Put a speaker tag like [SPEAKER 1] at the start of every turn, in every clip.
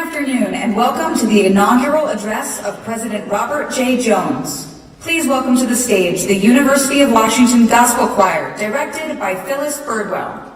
[SPEAKER 1] afternoon and welcome to the inaugural address of President Robert J. Jones. Please welcome to the stage the University of Washington Gospel Choir, directed by Phyllis Birdwell.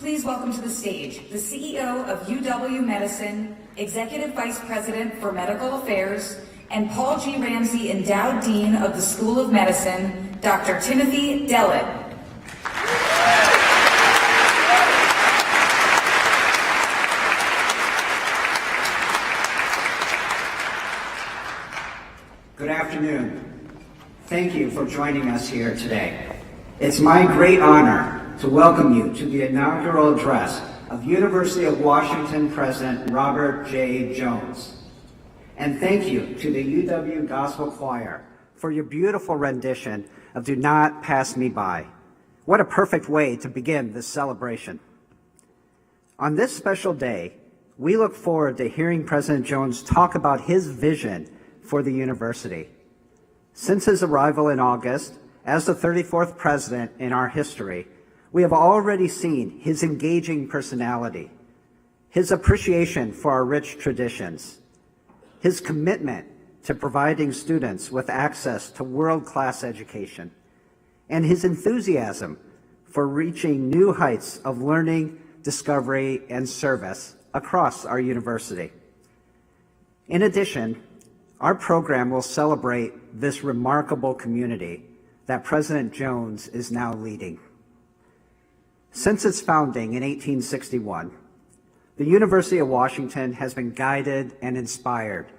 [SPEAKER 1] Please welcome to the stage the CEO of UW Medicine, Executive Vice President for Medical Affairs, and Paul G. Ramsey Endowed Dean of the School of Medicine, Dr. Timothy Dellett.
[SPEAKER 2] Good afternoon. Thank you for joining us here today. It's my great honor to welcome you to the inaugural address of University of Washington President Robert J. Jones. And thank you to the UW Gospel Choir for your beautiful rendition of Do Not Pass Me By. What a perfect way to begin this celebration. On this special day, we look forward to hearing President Jones talk about his vision for the university. Since his arrival in August, as the 34th president in our history, we have already seen his engaging personality, his appreciation for our rich traditions, his commitment to providing students with access to world-class education, and his enthusiasm for reaching new heights of learning, discovery, and service across our university. In addition, our program will celebrate this remarkable community that President Jones is now leading. Since its founding in 1861, the University of Washington has been guided and inspired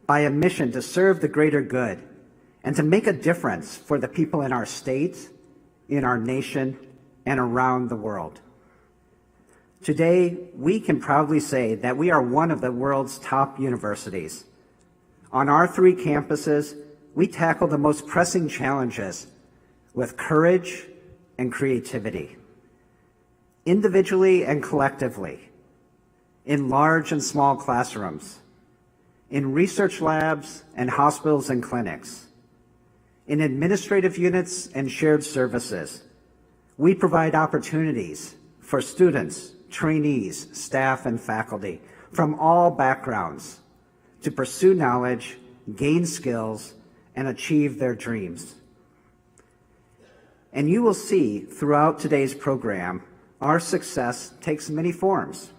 [SPEAKER 2] by a mission to serve the greater good and to make a difference for the people in our state, in our nation, and around the world. Today, we can proudly say that we are one of the world's top universities. On our 3 campuses, we tackle the most pressing challenges with courage and creativity, individually and collectively, in large and small classrooms, in research labs and hospitals and clinics, in administrative units and shared services. We provide opportunities for students, trainees, staff, and faculty from all backgrounds to pursue knowledge, gain skills, and achieve their dreams. And you will see throughout today's program, our success takes many forms.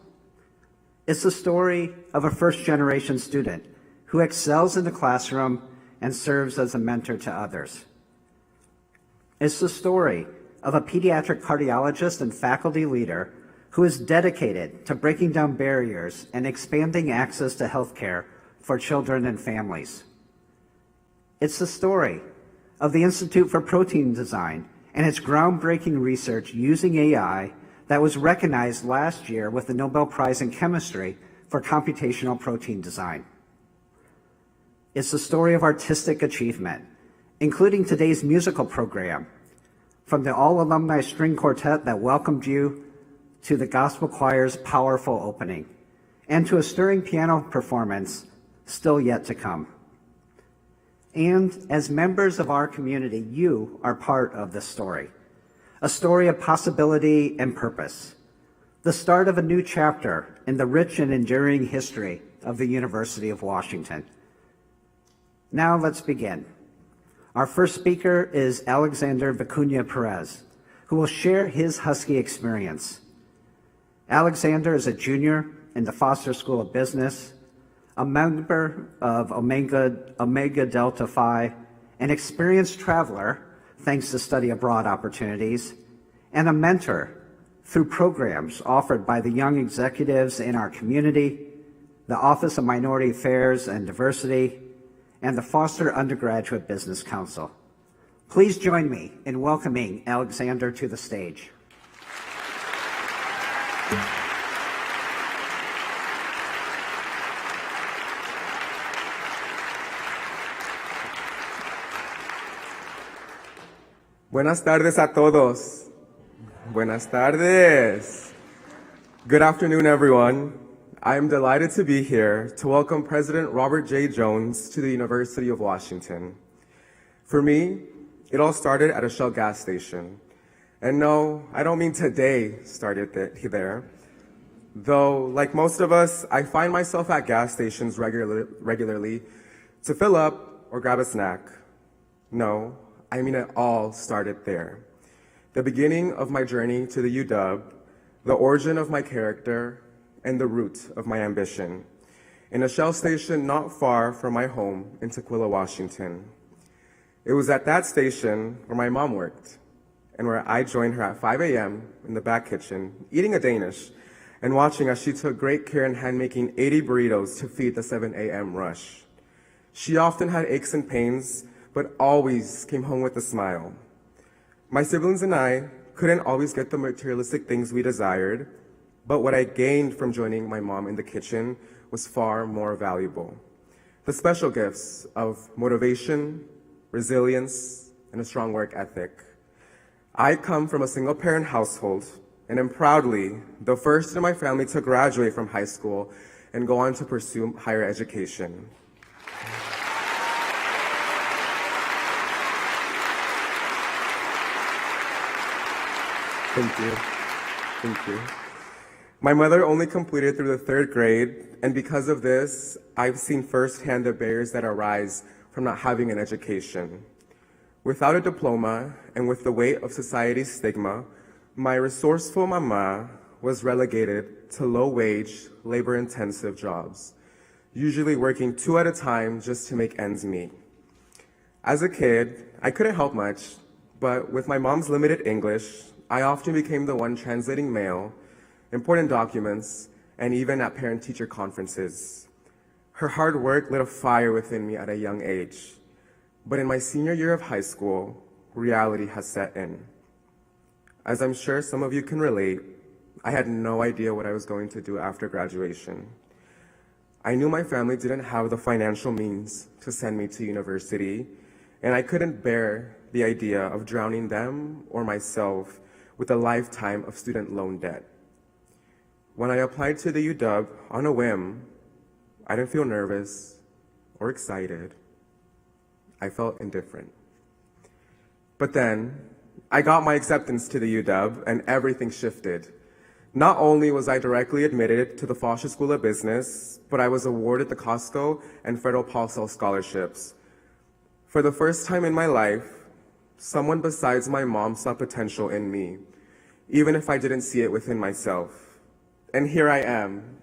[SPEAKER 2] It's the story of a first-generation student who excels in the classroom and serves as a mentor to others. It's the story of a pediatric cardiologist and faculty leader who is dedicated to breaking down barriers and expanding access to healthcare for children and families. It's the story of the Institute for Protein Design and its groundbreaking research using AI that was recognized last year with the Nobel Prize in Chemistry for computational protein design. It's the story of artistic achievement, including today's musical program, from the all-alumni string quartet that welcomed you to the gospel choir's powerful opening, and to a stirring piano performance still yet to come. And as members of our community, you are part of this story, a story of possibility and purpose, the start of a new chapter in the rich and enduring history of the University of Washington. Now let's begin. Our first speaker is Alexander Vicuña Perez, who will share his Husky experience. Alexander is a junior in the Foster School of Business, a member of Omega Delta Phi, an experienced traveler thanks to study abroad opportunities, and a mentor through programs offered by the young executives in our community, the Office of Minority Affairs and Diversity, and the Foster Undergraduate Business Council. Please join me in welcoming Alexander to the stage.
[SPEAKER 3] Buenas tardes a todos. Buenas tardes. Good afternoon, everyone. I am delighted to be here to welcome President Robert J. Jones to the University of Washington. For me, it all started at a Shell gas station. And no, I don't mean today started there. Though, like most of us, I find myself at gas stations regularly to fill up or grab a snack. No, I mean it all started there. The beginning of my journey to the UW, the origin of my character, and the root of my ambition, in a Shell station not far from my home in Tequila, Washington. It was at that station where my mom worked, and where I joined her at 5 a.m. in the back kitchen, eating a Danish, and watching as she took great care in hand-making 80 burritos to feed the 7 a.m. rush. She often had aches and pains, but always came home with a smile. My siblings and I couldn't always get the materialistic things we desired, but what I gained from joining my mom in the kitchen was far more valuable. The special gifts of motivation, resilience, and a strong work ethic. I come from a single-parent household and am proudly the first in my family to graduate from high school and go on to pursue higher education. Thank you. Thank you. My mother only completed through the 3rd grade, and because of this, I've seen firsthand the barriers that arise from not having an education. Without a diploma and with the weight of society's stigma, my resourceful mama was relegated to low-wage, labor-intensive jobs, usually working 2 at a time just to make ends meet. As a kid, I couldn't help much, but with my mom's limited English, I often became the one translating mail, important documents, and even at parent-teacher conferences. Her hard work lit a fire within me at a young age. But in my senior year of high school, reality has set in. As I'm sure some of you can relate, I had no idea what I was going to do after graduation. I knew my family didn't have the financial means to send me to university, and I couldn't bear the idea of drowning them or myself with a lifetime of student loan debt. When I applied to the UW on a whim, I didn't feel nervous or excited. I felt indifferent. But then, I got my acceptance to the UW and everything shifted. Not only was I directly admitted to the Foster School of Business, but I was awarded the Costco and Federal Paul Sell scholarships. For the first time in my life, someone besides my mom saw potential in me, even if I didn't see it within myself. And here I am.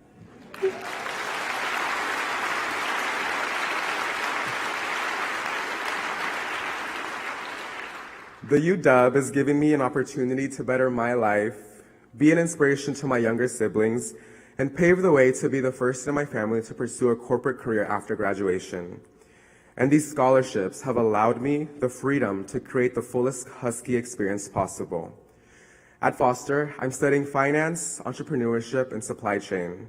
[SPEAKER 3] The UW is giving me an opportunity to better my life, be an inspiration to my younger siblings, and pave the way to be the first in my family to pursue a corporate career after graduation. And these scholarships have allowed me the freedom to create the fullest Husky experience possible. At Foster, I'm studying finance, entrepreneurship, and supply chain.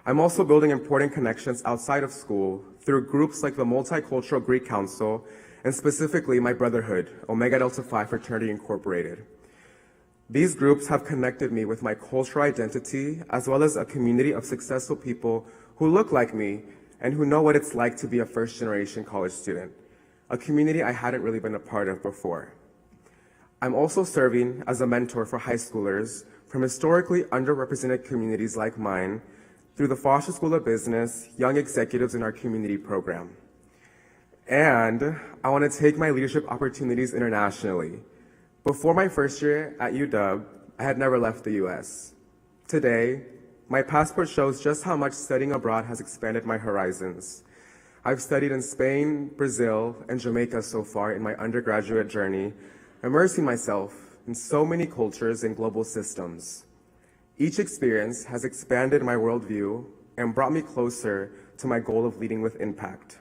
[SPEAKER 3] I'm also building important connections outside of school through groups like the Multicultural Greek Council and specifically my brotherhood, Omega Delta Phi Fraternity Incorporated. These groups have connected me with my cultural identity as well as a community of successful people who look like me and who know what it's like to be a first-generation college student, a community I hadn't really been a part of before. I'm also serving as a mentor for high schoolers from historically underrepresented communities like mine through the Foster School of Business Young Executives in Our Community program. And I want to take my leadership opportunities internationally. Before my first year at UW, I had never left the US. Today, my passport shows just how much studying abroad has expanded my horizons. I've studied in Spain, Brazil, and Jamaica so far in my undergraduate journey, immersing myself in so many cultures and global systems. Each experience has expanded my worldview and brought me closer to my goal of leading with impact.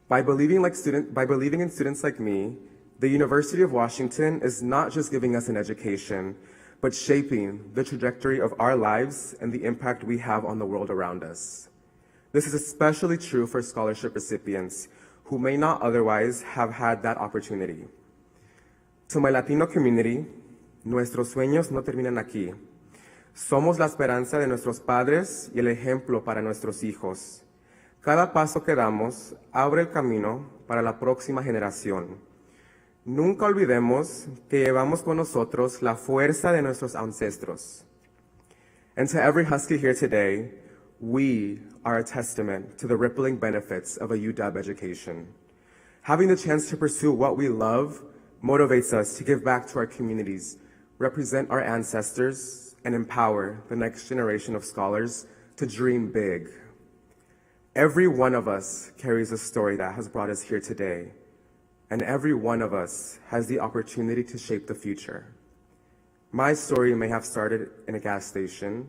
[SPEAKER 3] By believing in students like me, the University of Washington is not just giving us an education, but shaping the trajectory of our lives and the impact we have on the world around us. This is especially true for scholarship recipients who may not otherwise have had that opportunity. To my Latino community, nuestros sueños no terminan aquí. Somos la esperanza de nuestros padres y el ejemplo para nuestros hijos. Cada paso que damos abre el camino para la próxima generación. Nunca olvidemos que llevamos con nosotros la fuerza de nuestros ancestros. And to every Husky here today, we are a testament to the rippling benefits of a UW education. Having the chance to pursue what we love motivates us to give back to our communities represent our ancestors, and empower the next generation of scholars to dream big. Every one of us carries a story that has brought us here today, and every one of us has the opportunity to shape the future. My story may have started in a gas station,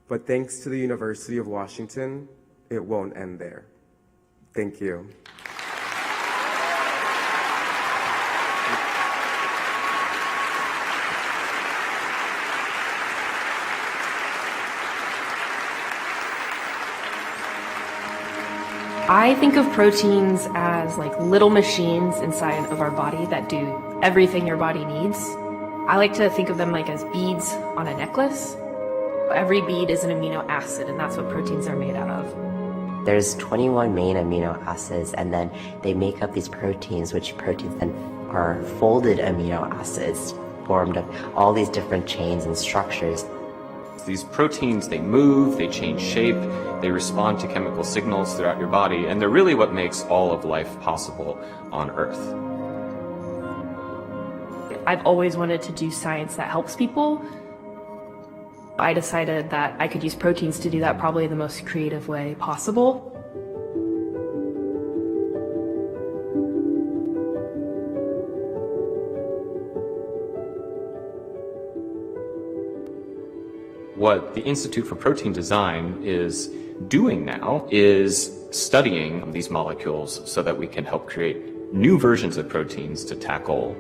[SPEAKER 3] but thanks to the University of Washington, it won't end there. Thank you.
[SPEAKER 4] I think of proteins as like little machines inside of our body that do everything your body needs. I like to think of them like as beads on a necklace. Every bead is an amino acid, and that's what proteins are made out of.
[SPEAKER 5] There's 21 main amino acids, and then they make up these proteins, which proteins then are folded amino acids formed of all these different chains and structures.
[SPEAKER 6] These proteins, they move, they change shape, they respond to chemical signals throughout your body, and they're really what makes all of life possible on Earth.
[SPEAKER 4] I've always wanted to do science that helps people. I decided that I could use proteins to do that probably the most creative way possible.
[SPEAKER 6] What the Institute for Protein Design is doing now is studying these molecules so that we can help create new versions of proteins to tackle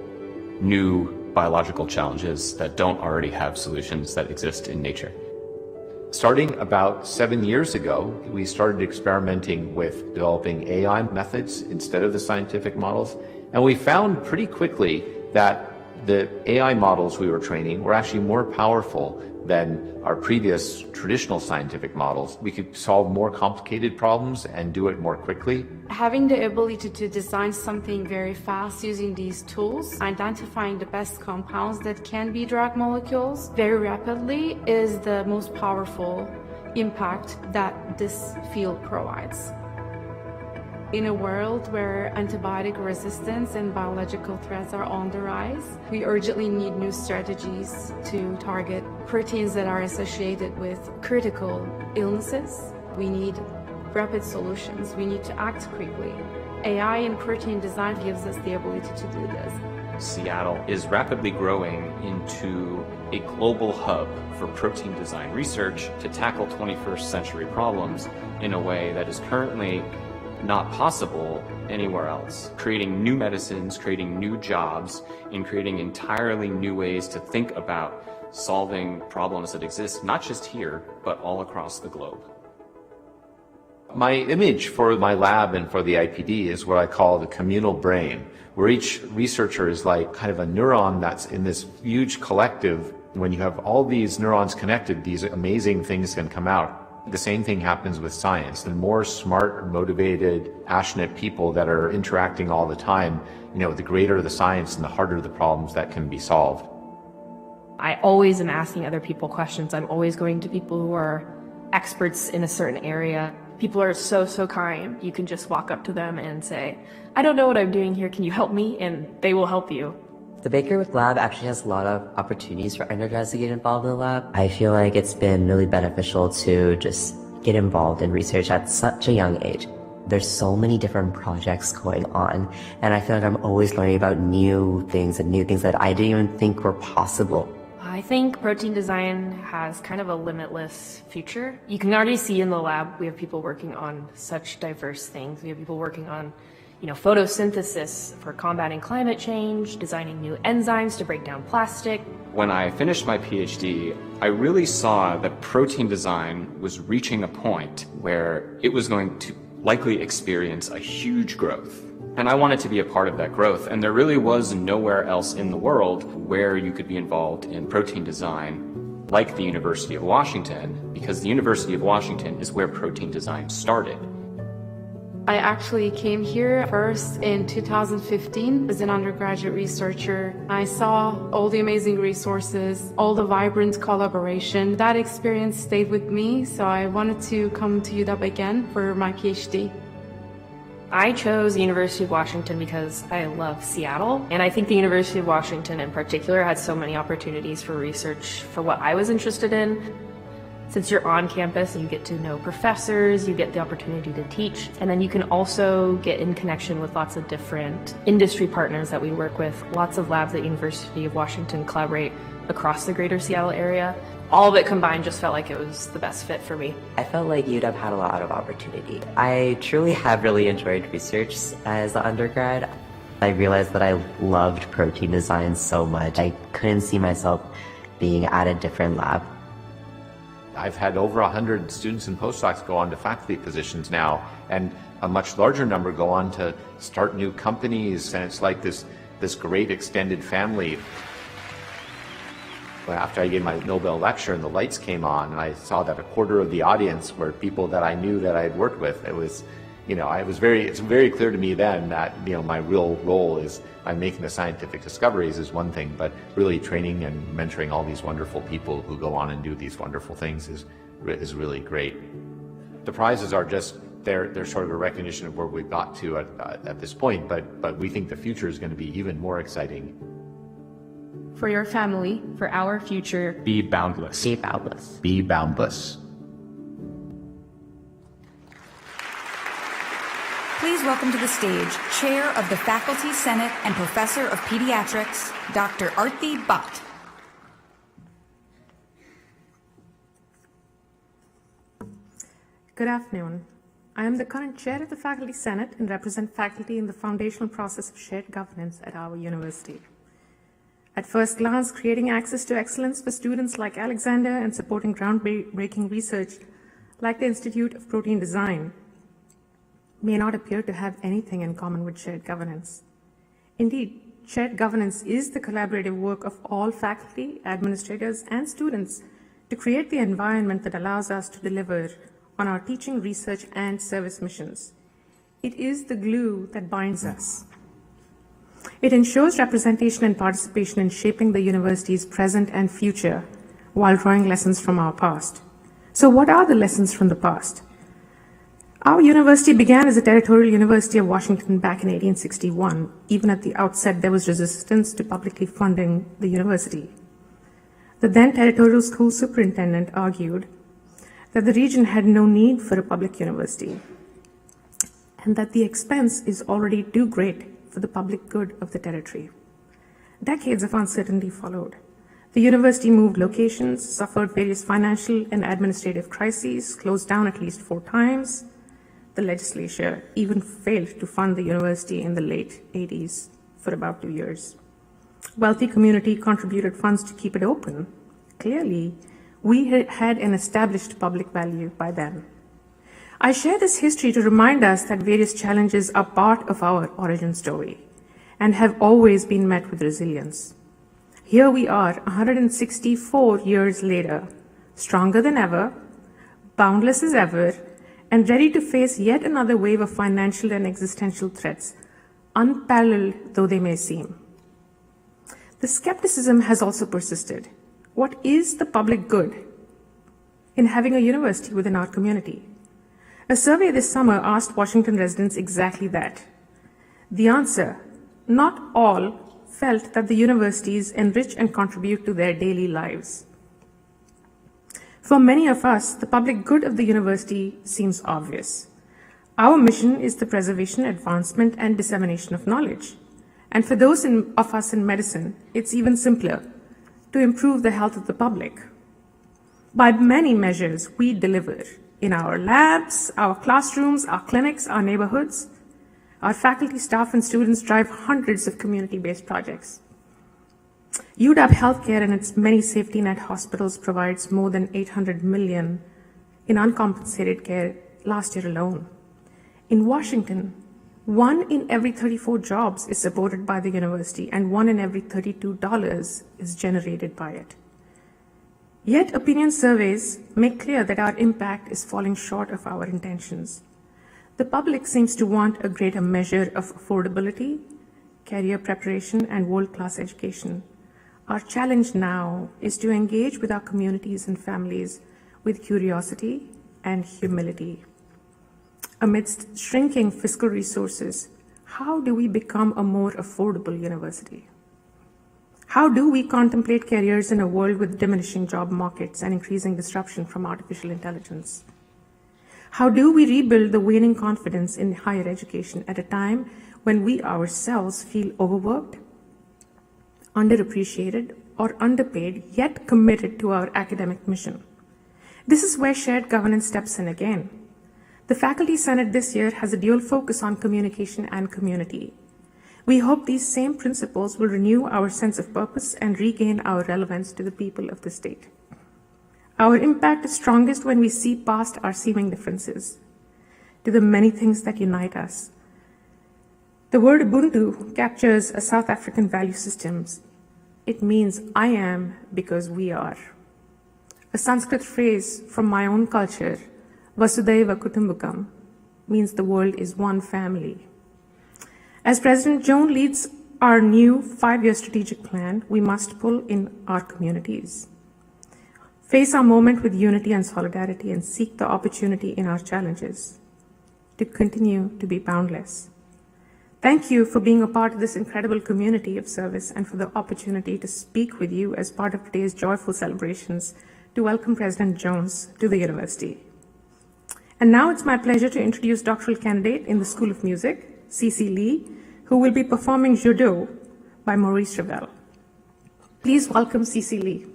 [SPEAKER 6] new biological challenges that don't already have solutions that exist in nature.
[SPEAKER 7] Starting about 7 years ago, we started experimenting with developing AI methods instead of the scientific models, and we found pretty quickly that the AI models we were training were actually more powerful than our previous traditional scientific models. We could solve more complicated problems and do it more quickly.
[SPEAKER 8] Having the ability to design something very fast using these tools, identifying the best compounds that can be drug molecules very rapidly is the most powerful impact that this field provides. In a world where antibiotic resistance and biological threats are on the rise, we urgently need new strategies to target proteins that are associated with critical illnesses. We need rapid solutions. We need to act quickly. AI in protein design gives us the ability to do this.
[SPEAKER 6] Seattle is rapidly growing into a global hub for protein design research to tackle 21st century problems in a way that is currently not possible anywhere else. Creating new medicines, creating new jobs, and creating entirely new ways to think about solving problems that exist not just here, but all across the globe.
[SPEAKER 7] My image for my lab and for the IPD is what I call the communal brain, where each researcher is like kind of a neuron that's in this huge collective. When you have all these neurons connected, these amazing things can come out. The same thing happens with science. The more smart, motivated, passionate people that are interacting all the time, the greater the science and the harder the problems that can be solved.
[SPEAKER 4] I always am asking other people questions. I'm always going to people who are experts in a certain area. People are so kind. You can just walk up to them and say, I don't know what I'm doing here. Can you help me? And they will help you.
[SPEAKER 5] The Baker Wick Lab actually has a lot of opportunities for undergrads to get involved in the lab. I feel like it's been really beneficial to just get involved in research at such a young age. There's so many different projects going on, and I feel like I'm always learning about new things that I didn't even think were possible.
[SPEAKER 4] I think protein design has kind of a limitless future. You can already see in the lab, we have people working on such diverse things. We have people working on photosynthesis for combating climate change, designing new enzymes to break down plastic.
[SPEAKER 6] When I finished my PhD, I really saw that protein design was reaching a point where it was going to likely experience a huge growth. And I wanted to be a part of that growth. And there really was nowhere else in the world where you could be involved in protein design like the University of Washington, because the University of Washington is where protein design started.
[SPEAKER 8] I actually came here first in 2015 as an undergraduate researcher. I saw all the amazing resources, all the vibrant collaboration. That experience stayed with me, so I wanted to come to UW again for my PhD.
[SPEAKER 4] I chose the University of Washington because I love Seattle, and I think the University of Washington in particular had so many opportunities for research for what I was interested in. Since you're on campus, you get to know professors, you get the opportunity to teach, and then you can also get in connection with lots of different industry partners that we work with. Lots of labs at University of Washington collaborate across the greater Seattle area. All of it combined just felt like it was the best fit for me.
[SPEAKER 5] I felt like UW had a lot of opportunity. I truly have really enjoyed research as an undergrad. I realized that I loved protein design so much. I couldn't see myself being at a different lab.
[SPEAKER 7] I've had over 100 students and postdocs go on to faculty positions now, and a much larger number go on to start new companies, and it's like this great extended family. After I gave my Nobel lecture and the lights came on and I saw that a quarter of the audience were people that I knew that I had worked with, it's very clear to me then that, my real role is I'm making the scientific discoveries is one thing, but really training and mentoring all these wonderful people who go on and do these wonderful things is really great. The prizes are just, they're sort of a recognition of where we've got to at this point, but we think the future is going to be even more exciting.
[SPEAKER 4] For your family, for our future,
[SPEAKER 6] Be boundless.
[SPEAKER 5] Be boundless.
[SPEAKER 6] Be boundless.
[SPEAKER 1] Please welcome to the stage Chair of the Faculty Senate and Professor of Pediatrics, Dr. Arti Bhatt.
[SPEAKER 9] Good afternoon. I am the current chair of the Faculty Senate and represent faculty in the foundational process of shared governance at our university. At first glance, creating access to excellence for students like Alexander and supporting groundbreaking research like the Institute of Protein Design may not appear to have anything in common with shared governance. Indeed, shared governance is the collaborative work of all faculty, administrators, and students to create the environment that allows us to deliver on our teaching, research, and service missions. It is the glue that binds us. It ensures representation and participation in shaping the university's present and future while drawing lessons from our past. So what are the lessons from the past? Our university began as a territorial University of Washington back in 1861. Even at the outset, there was resistance to publicly funding the university. The then territorial school superintendent argued that the region had no need for a public university and that the expense is already too great for the public good of the territory. Decades of uncertainty followed. The university moved locations, suffered various financial and administrative crises, closed down at least 4 times. The legislature even failed to fund the university in the late 80s for about 2 years. Wealthy community contributed funds to keep it open. Clearly, we had an established public value by then. I share this history to remind us that various challenges are part of our origin story and have always been met with resilience. Here we are, 164 years later, stronger than ever, boundless as ever, and ready to face yet another wave of financial and existential threats, unparalleled though they may seem. The skepticism has also persisted. What is the public good in having a university within our community? A survey this summer asked Washington residents exactly that. The answer, not all felt that the universities enrich and contribute to their daily lives. For many of us, the public good of the university seems obvious. Our mission is the preservation, advancement, and dissemination of knowledge. And for those of us in medicine, it's even simpler, to improve the health of the public. By many measures, we deliver in our labs, our classrooms, our clinics, our neighborhoods. Our faculty, staff, and students drive hundreds of community-based projects. UW Healthcare and its many safety net hospitals provides more than $800 million in uncompensated care last year alone. In Washington, 1 in every 34 jobs is supported by the university, and 1 in every $32 is generated by it. Yet opinion surveys make clear that our impact is falling short of our intentions. The public seems to want a greater measure of affordability, career preparation, and world-class education. Our challenge now is to engage with our communities and families with curiosity and humility. Amidst shrinking fiscal resources, how do we become a more affordable university? How do we contemplate careers in a world with diminishing job markets and increasing disruption from artificial intelligence? How do we rebuild the waning confidence in higher education at a time when we ourselves feel overworked, underappreciated, or underpaid, yet committed to our academic mission? This is where shared governance steps in again. The Faculty Senate this year has a dual focus on communication and community. We hope these same principles will renew our sense of purpose and regain our relevance to the people of the state. Our impact is strongest when we see past our seeming differences to the many things that unite us. The word Ubuntu captures a South African value system. It means I am because we are. A Sanskrit phrase from my own culture, Vasudhaiva Kutumbakam, means the world is one family. As President Jones leads our new 5-year strategic plan, we must pull in our communities, face our moment with unity and solidarity, and seek the opportunity in our challenges to continue to be boundless. Thank you for being a part of this incredible community of service and for the opportunity to speak with you as part of today's joyful celebrations to welcome President Jones to the university. And now it's my pleasure to introduce doctoral candidate in the School of Music, Cece Lee, who will be performing Jodo by Maurice Ravel. Please welcome Cece Lee.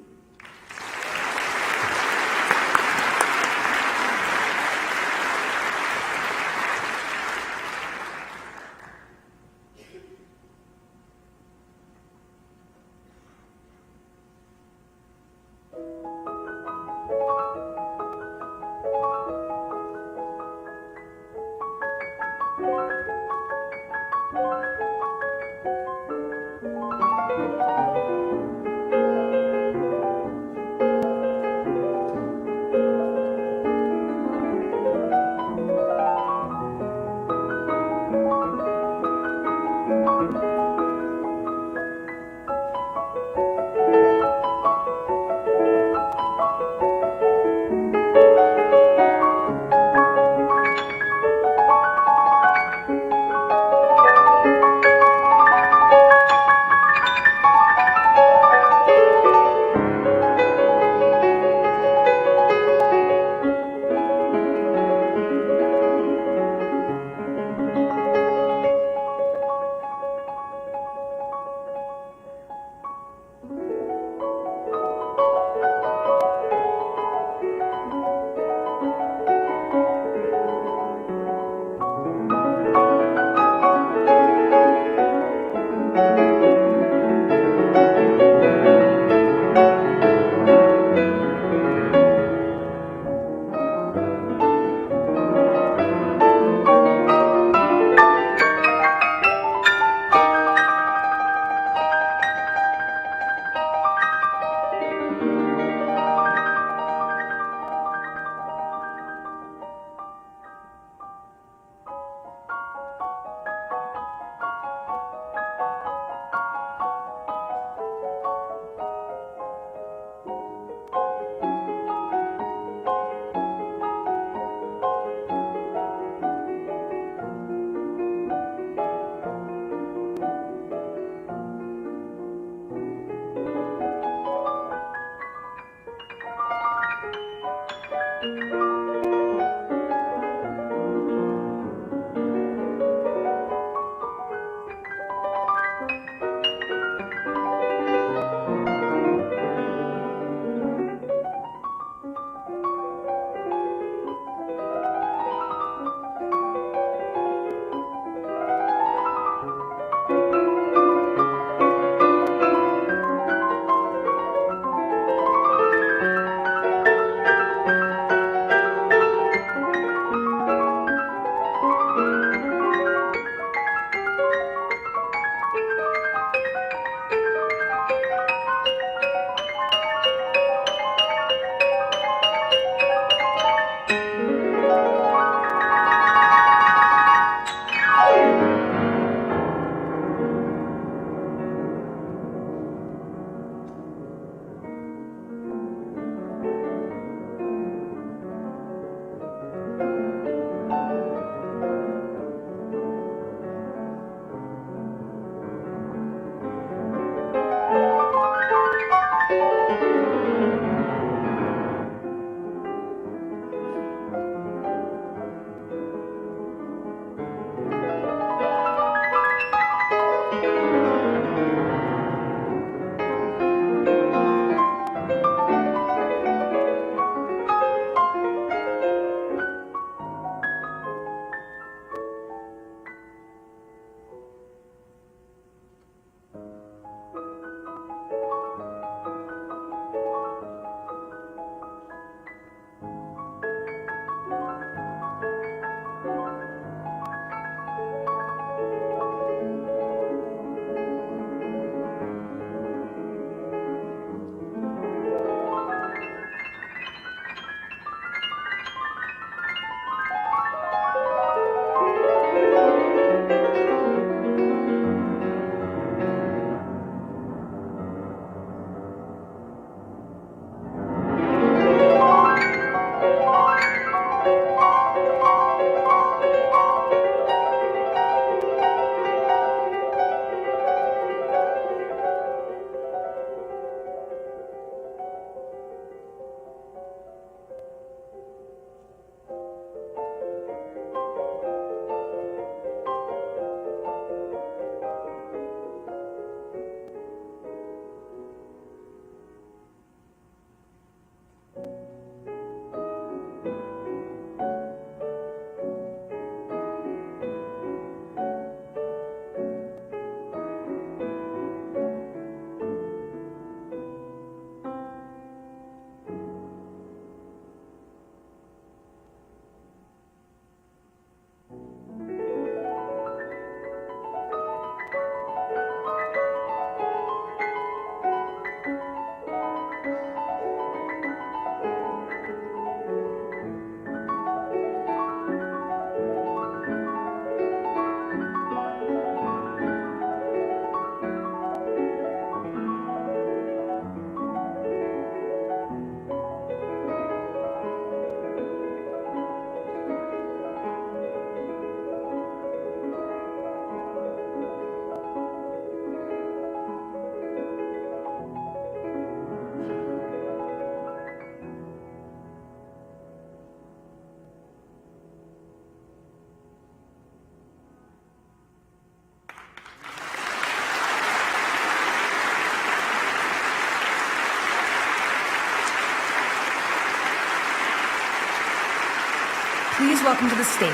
[SPEAKER 1] Please welcome to the stage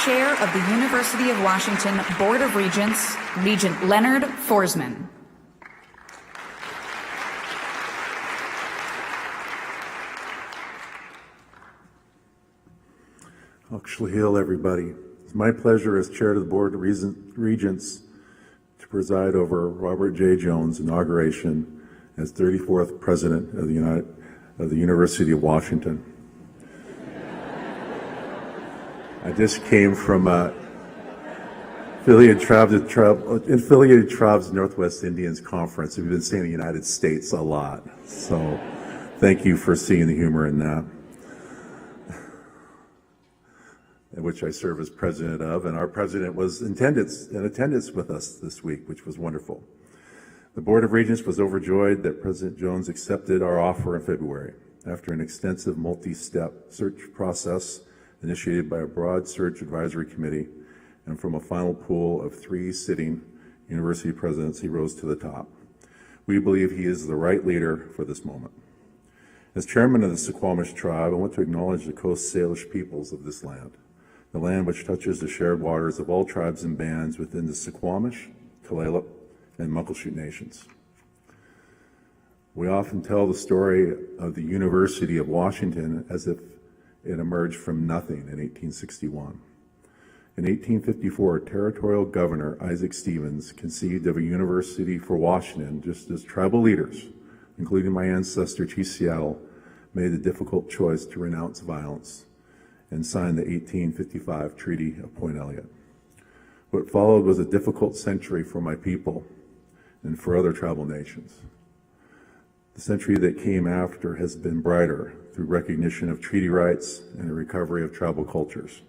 [SPEAKER 1] Chair of the University of Washington Board of Regents, Regent Leonard Forsman.
[SPEAKER 10] Oxley Hill, everybody. It's my pleasure as Chair of the Board of Regents to preside over Robert J. Jones' inauguration as 34th President of the University of Washington. I just came from Affiliated Tribes Northwest Indians Conference. We've been saying the United States a lot, so thank you for seeing the humor in that, which I serve as president of, and our president was in attendance with us this week, which was wonderful. The Board of Regents was overjoyed that President Jones accepted our offer in February after an extensive multi-step search process initiated by a broad search advisory committee, and from a final pool of 3 sitting university presidents, he rose to the top. We believe he is the right leader for this moment. As chairman of the Suquamish tribe, I want to acknowledge the Coast Salish peoples of this land, the land which touches the shared waters of all tribes and bands within the Suquamish, Tulalip, and Muckleshoot nations. We often tell the story of the University of Washington as if it emerged from nothing in 1861. In 1854, Territorial Governor Isaac Stevens conceived of a university for Washington just as tribal leaders, including my ancestor Chief Seattle, made the difficult choice to renounce violence and sign the 1855 Treaty of Point Elliott. What followed was a difficult century for my people and for other tribal nations. The century that came after has been brighter through recognition of treaty rights and the recovery of tribal cultures,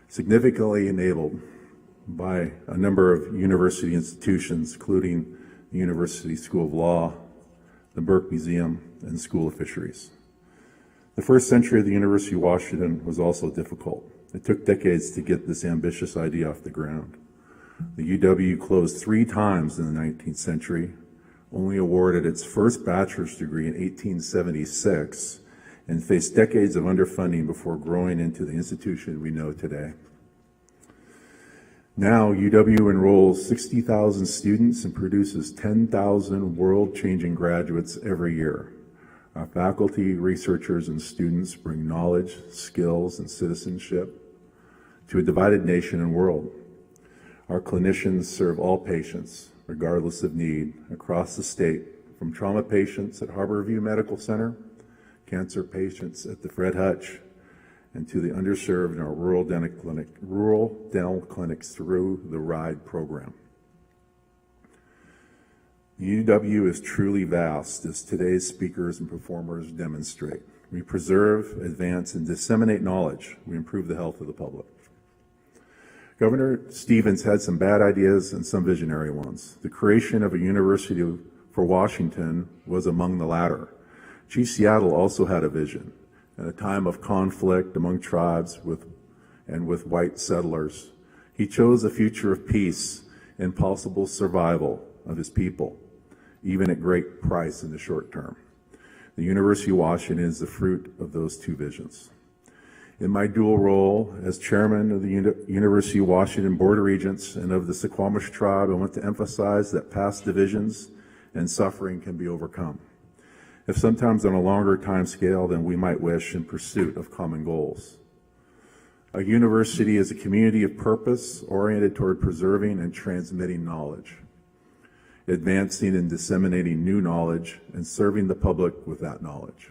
[SPEAKER 10] significantly enabled by a number of university institutions, including the University School of Law, the Burke Museum, and School of Fisheries. The first century of the University of Washington was also difficult. It took decades to get this ambitious idea off the ground. The UW closed 3 times in the 19th century, only awarded its first bachelor's degree in 1876, and faced decades of underfunding before growing into the institution we know today. Now, UW enrolls 60,000 students and produces 10,000 world-changing graduates every year. Our faculty, researchers, and students bring knowledge, skills, and citizenship to a divided nation and world. Our clinicians serve all patients, regardless of need, across the state, from trauma patients at Harborview Medical Center, cancer patients at the Fred Hutch, and to the underserved in our rural dental clinics through the RIDE program. UW is truly vast, as today's speakers and performers demonstrate. We preserve, advance, and disseminate knowledge. We improve the health of the public. Governor Stevens had some bad ideas and some visionary ones. The creation of a university for Washington was among the latter. Chief Seattle also had a vision. At a time of conflict among tribes with white settlers, he chose a future of peace and possible survival of his people, even at great price in the short term. The University of Washington is the fruit of those 2 visions. In my dual role as chairman of the University of Washington Board of Regents and of the Suquamish tribe, I want to emphasize that past divisions and suffering can be overcome, if sometimes on a longer time scale than we might wish, in pursuit of common goals. A university is a community of purpose oriented toward preserving and transmitting knowledge, advancing and disseminating new knowledge, and serving the public with that knowledge.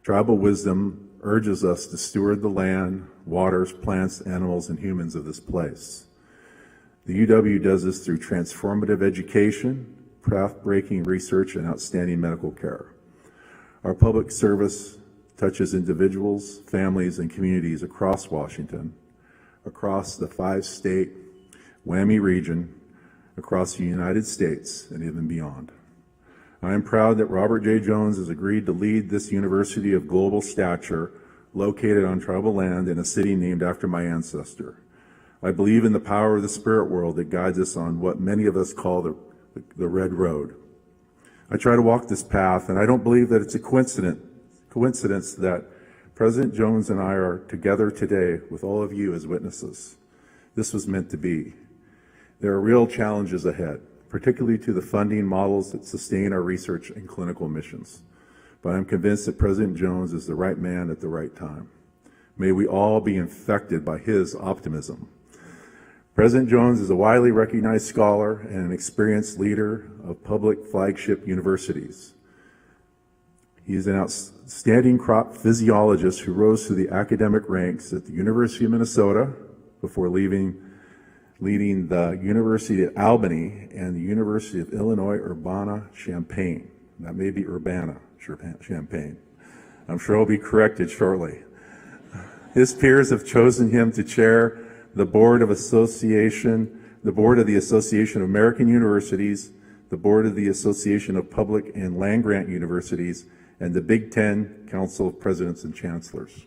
[SPEAKER 10] Tribal wisdom urges us to steward the land, waters, plants, animals, and humans of this place. The UW does this through transformative education, path-breaking research, and outstanding medical care. Our public service touches individuals, families, and communities across Washington, across the 5-state WWAMI region, across the United States, and even beyond. I am proud that Robert J. Jones has agreed to lead this university of global stature located on tribal land in a city named after my ancestor. I believe in the power of the spirit world that guides us on what many of us call the Red Road. I try to walk this path, and I don't believe that it's a coincidence that President Jones and I are together today with all of you as witnesses. This was meant to be. There are real challenges ahead, particularly to the funding models that sustain our research and clinical missions. But I'm convinced that President Jones is the right man at the right time. May we all be infected by his optimism. President Jones is a widely recognized scholar and an experienced leader of public flagship universities. He is an outstanding crop physiologist who rose through the academic ranks at the University of Minnesota before leading the University of Albany and the University of Illinois Urbana-Champaign. That may be Urbana-Champaign. I'm sure he'll be corrected shortly. His peers have chosen him to chair the board of the Association of American Universities, the board of the Association of Public and Land-Grant Universities, and the Big Ten Council of Presidents and Chancellors.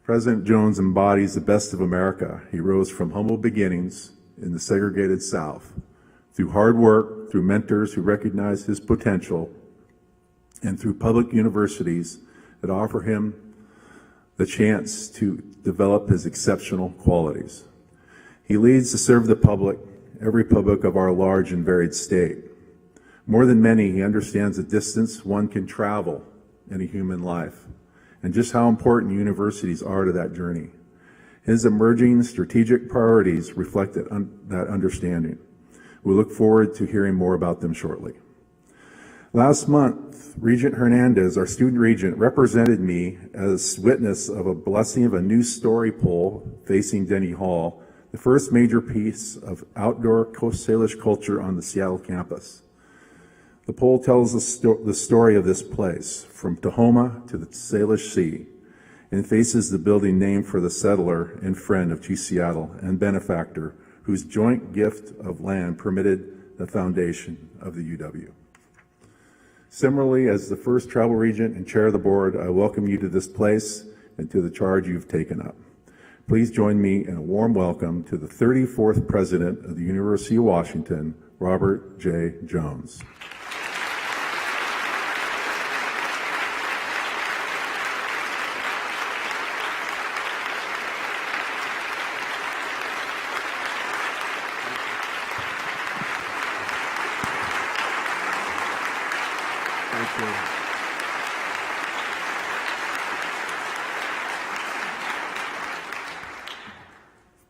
[SPEAKER 10] President Jones embodies the best of America. He rose from humble beginnings in the segregated South. Through hard work, through mentors who recognized his potential, and through public universities that offer him the chance to develop his exceptional qualities. He leads to serve the public, every public of our large and varied state. More than many, he understands the distance one can travel in a human life, and just how important universities are to that journey. His emerging strategic priorities reflect that understanding. We look forward to hearing more about them shortly. Last month, Regent Hernandez, our student regent, represented me as witness of a blessing of a new story pole facing Denny Hall, the first major piece of outdoor Coast Salish culture on the Seattle campus. The pole tells the story of this place, from Tahoma to the Salish Sea, and faces the building named for the settler and friend of Chief Seattle and benefactor, whose joint gift of land permitted the foundation of the UW. Similarly, as the first travel regent and chair of the board, I welcome you to this place and to the charge you've taken up. Please join me in a warm welcome to the 34th President of the University of Washington, Robert J. Jones.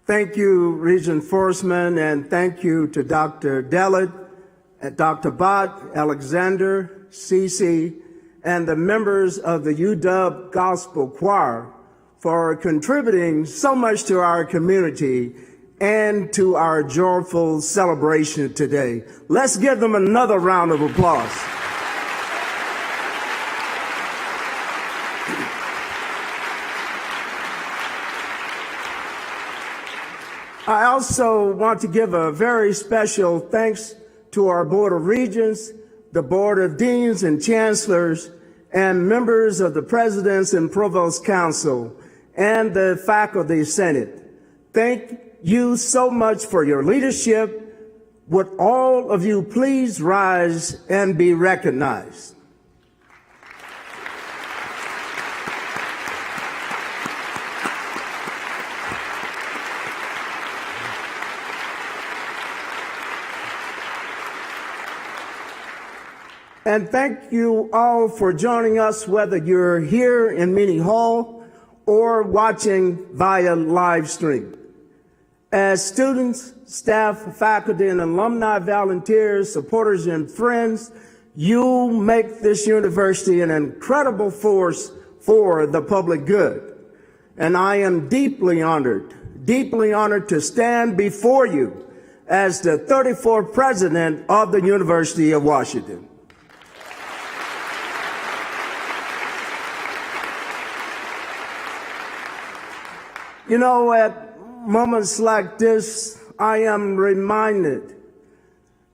[SPEAKER 11] Thank you, Regent Forsman, and thank you to Dr. Dellett, Dr. Bott, Alexander, Cece, and the members of the UW Gospel Choir for contributing so much to our community and to our joyful celebration today. Let's give them another round of applause. I also want to give a very special thanks to our Board of Regents, the Board of Deans and Chancellors, and members of the President's and Provost Council, and the Faculty Senate. Thank you so much for your leadership. Would all of you please rise and be recognized? And thank you all for joining us, whether you're here in Meany Hall or watching via live stream. As students, staff, faculty, and alumni, volunteers, supporters, and friends, you make this university an incredible force for the public good. And I am deeply honored to stand before you as the 34th President of the University of Washington. You know, at moments like this, I am reminded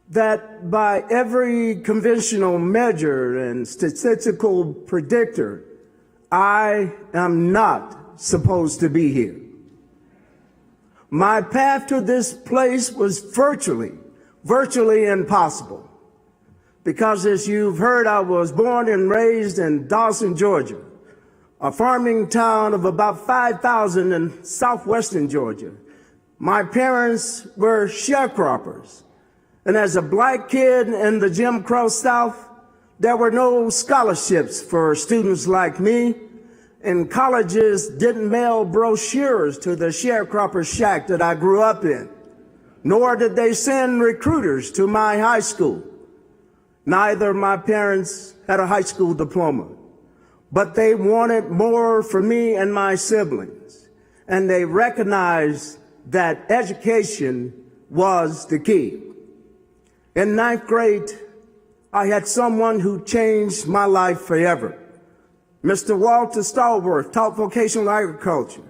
[SPEAKER 11] that by every conventional measure and statistical predictor, I am not supposed to be here. My path to this place was virtually impossible. Because as you've heard, I was born and raised in Dawson, Georgia. a farming town of about 5,000 in southwestern Georgia. My parents were sharecroppers. And as a black kid in the Jim Crow South, there were no scholarships for students like me, and colleges didn't mail brochures to the sharecropper shack that I grew up in, nor did they send recruiters to my high school. Neither of my parents had a high school diploma, but they wanted more for me and my siblings, and they recognized that education was the key. In ninth grade, I had someone who changed my life forever. Mr. Walter Stallworth taught vocational agriculture,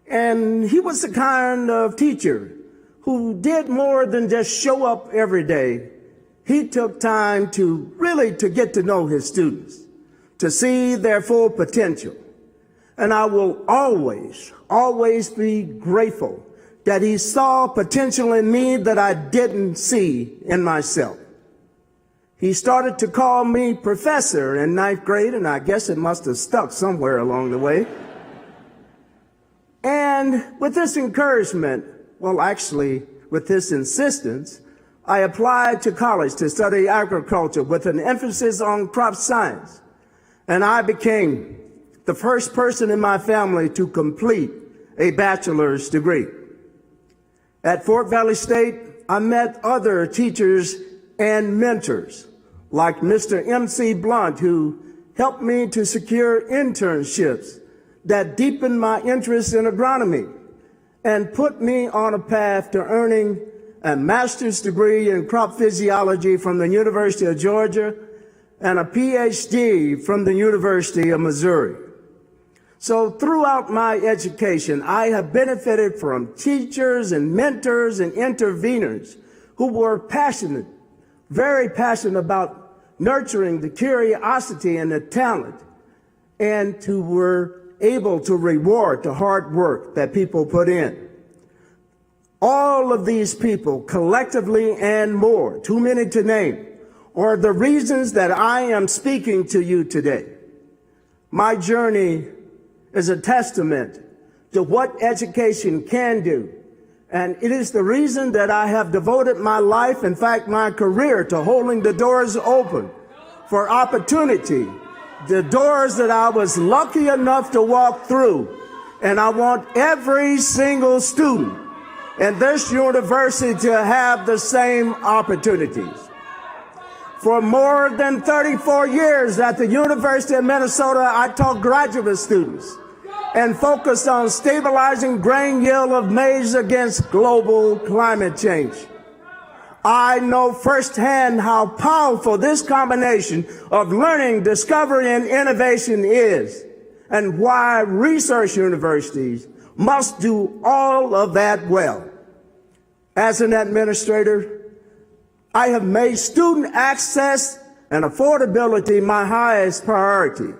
[SPEAKER 11] and he was the kind of teacher who did more than just show up every day. He took time to really get to know his students, to see their full potential. And I will always be grateful that he saw potential in me that I didn't see in myself. He started to call me professor in ninth grade, and I guess it must have stuck somewhere along the way. And with this encouragement, well, actually, with this insistence, I applied to college to study agriculture with an emphasis on crop science. And I became the first person in my family to complete a bachelor's degree. At Fort Valley State, I met other teachers and mentors like Mr. M.C. Blunt, who helped me to secure internships that deepened my interest in agronomy and put me on a path to earning a master's degree in crop physiology from the University of Georgia and a PhD from the University of Missouri. So throughout my education, I have benefited from teachers and mentors and interveners who were passionate, very passionate about nurturing the curiosity and the talent, and who were able to reward the hard work that people put in. All of these people, collectively and more, too many to name, are the reasons that I am speaking to you today. My journey is a testament to what education can do. And it is the reason that I have devoted my life, in fact, my career, to holding the doors open for opportunity, the doors that I was lucky enough to walk through. And I want every single student in this university to have the same opportunities. For more than 34 years at the University of Minnesota, I taught graduate students and focused on stabilizing grain yield of maize against global climate change. I know firsthand how powerful this combination of learning, discovery, and innovation is, and why research universities must do all of that well. As an administrator, I have made student access and affordability my highest priority,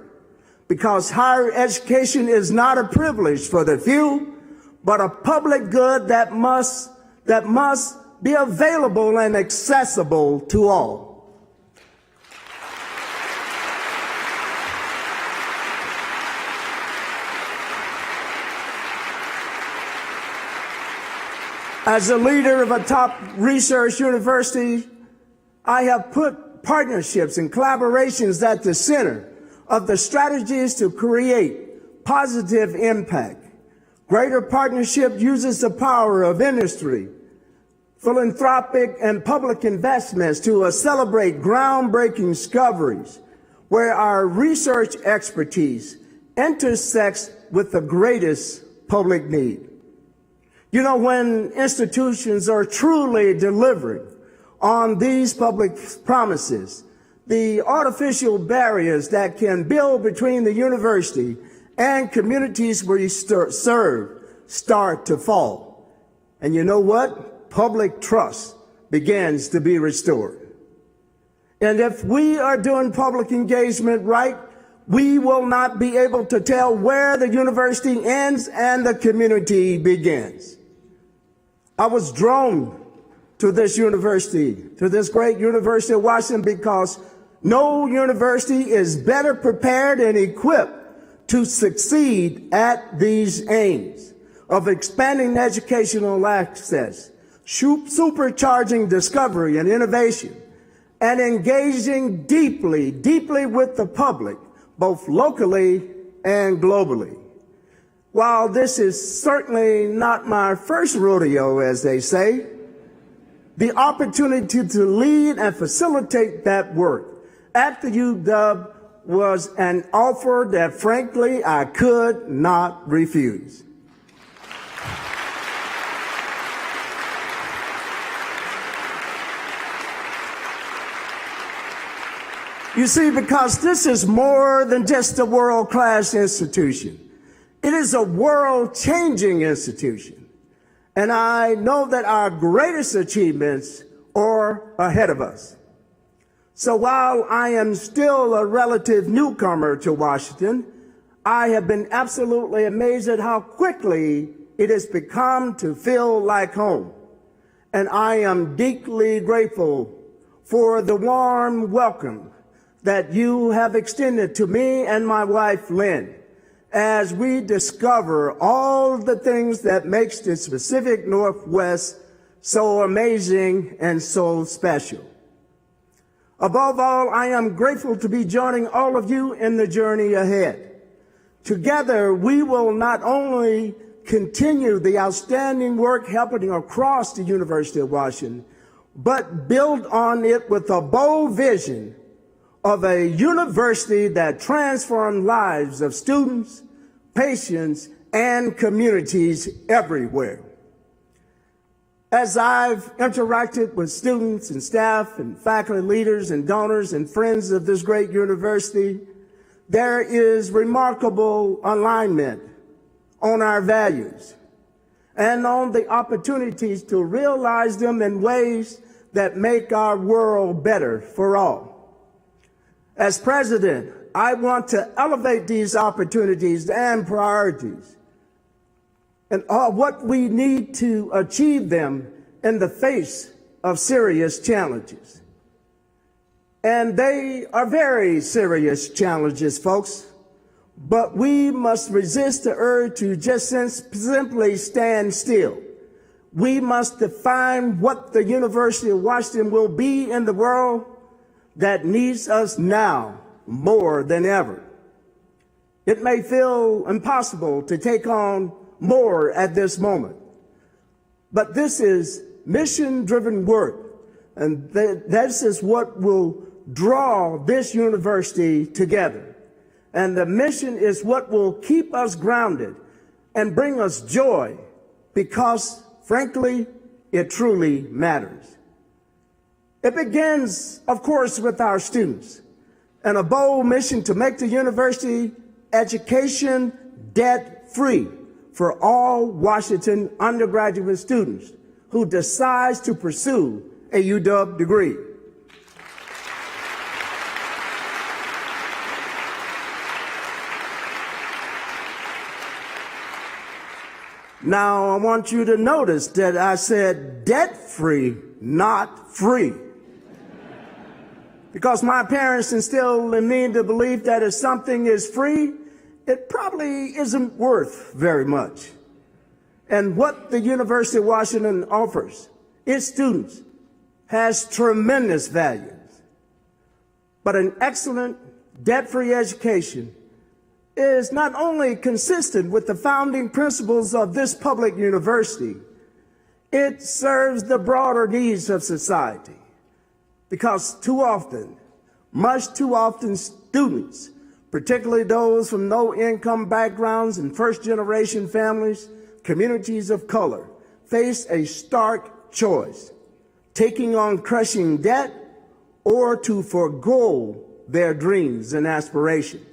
[SPEAKER 11] because higher education is not a privilege for the few, but a public good that must be available and accessible to all. As a leader of a top research university, I have put partnerships and collaborations at the center of the strategies to create positive impact. Greater Partnership uses the power of industry, philanthropic, and public investments to celebrate groundbreaking discoveries where our research expertise intersects with the greatest public need. You know, when institutions are truly delivering on these public promises, the artificial barriers that can build between the university and communities we serve start to fall. And you know what? Public trust begins to be restored. And if we are doing public engagement right, we will not be able to tell where the university ends and the community begins. I was drawn to this university, to this great University of Washington, because no university is better prepared and equipped to succeed at these aims of expanding educational access, supercharging discovery and innovation, and engaging deeply, deeply with the public, both locally and globally. While this is certainly not my first rodeo, as they say, the opportunity to lead and facilitate that work at the UW was an offer that, frankly, I could not refuse. You see, because this is more than just a world-class institution. It is a world-changing institution. And I know that our greatest achievements are ahead of us. So while I am still a relative newcomer to Washington, I have been absolutely amazed at how quickly it has become to feel like home. And I am deeply grateful for the warm welcome that you have extended to me and my wife, Lynn, as we discover all the things that makes the Pacific Northwest so amazing and so special. Above all, I am grateful to be joining all of you in the journey ahead. Together, we will not only continue the outstanding work happening across the University of Washington, but build on it with a bold vision of a university that transforms lives of students, patients, and communities everywhere. As I've interacted with students and staff and faculty leaders and donors and friends of this great university, there is remarkable alignment on our values and on the opportunities to realize them in ways that make our world better for all. As president, I want to elevate these opportunities and priorities and what we need to achieve them in the face of serious challenges. And they are very serious challenges, folks, but we must resist the urge to just simply stand still. We must define what the University of Washington will be in the world that needs us now more than ever. It may feel impossible to take on more at this moment, but this is mission-driven work, and this is what will draw this university together. And the mission is what will keep us grounded and bring us joy because, frankly, it truly matters. It begins, of course, with our students and a bold mission to make the university education debt-free for all Washington undergraduate students who decides to pursue a UW degree. Now, I want you to notice that I said debt-free, not free. Because my parents instilled in me the belief that if something is free, it probably isn't worth very much. And what the University of Washington offers its students has tremendous values. But an excellent debt-free education is not only consistent with the founding principles of this public university, it serves the broader needs of society. Because too often, much too often, students, particularly those from low-income backgrounds and first-generation families, communities of color, face a stark choice, taking on crushing debt or to forego their dreams and aspirations.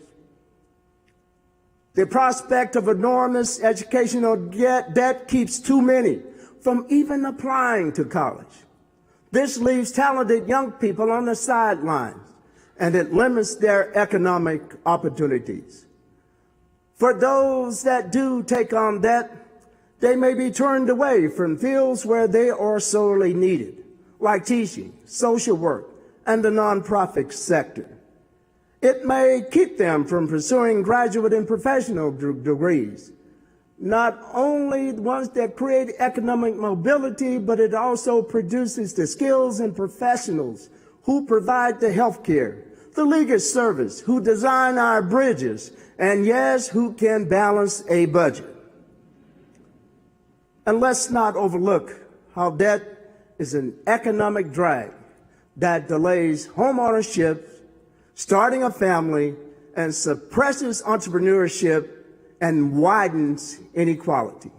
[SPEAKER 11] The prospect of enormous educational debt keeps too many from even applying to college. This leaves talented young people on the sidelines, and it limits their economic opportunities. For those that do take on debt, they may be turned away from fields where they are sorely needed, like teaching, social work, and the nonprofit sector. It may keep them from pursuing graduate and professional degrees, not only the ones that create economic mobility, but it also produces the skills and professionals who provide the health care, the legal service, who design our bridges, and yes, who can balance a budget. And let's not overlook how debt is an economic drag that delays home ownership, starting a family, and suppresses entrepreneurship and widens inequality.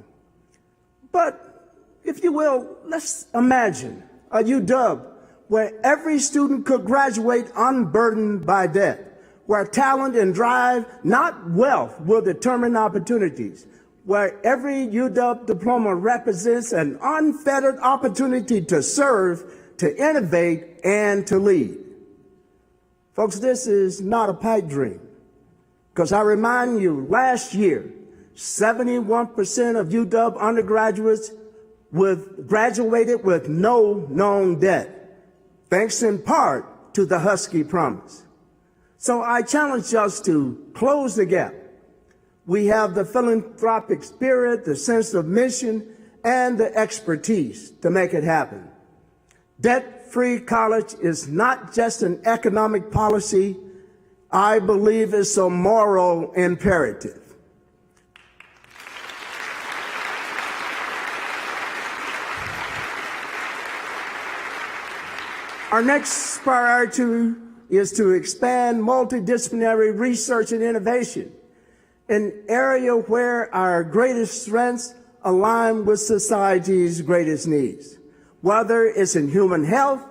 [SPEAKER 11] But if you will, let's imagine a UW where every student could graduate unburdened by debt, where talent and drive, not wealth, will determine opportunities, where every UW diploma represents an unfettered opportunity to serve, to innovate, and to lead. Folks, this is not a pipe dream, because I remind you, last year, 71% of UW undergraduates graduated with no known debt, thanks in part to the Husky Promise. So I challenge us to close the gap. We have the philanthropic spirit, the sense of mission, and the expertise to make it happen. Debt-free college is not just an economic policy. I believe it's a moral imperative. Our next priority is to expand multidisciplinary research and innovation, an area where our greatest strengths align with society's greatest needs. Whether it's in human health,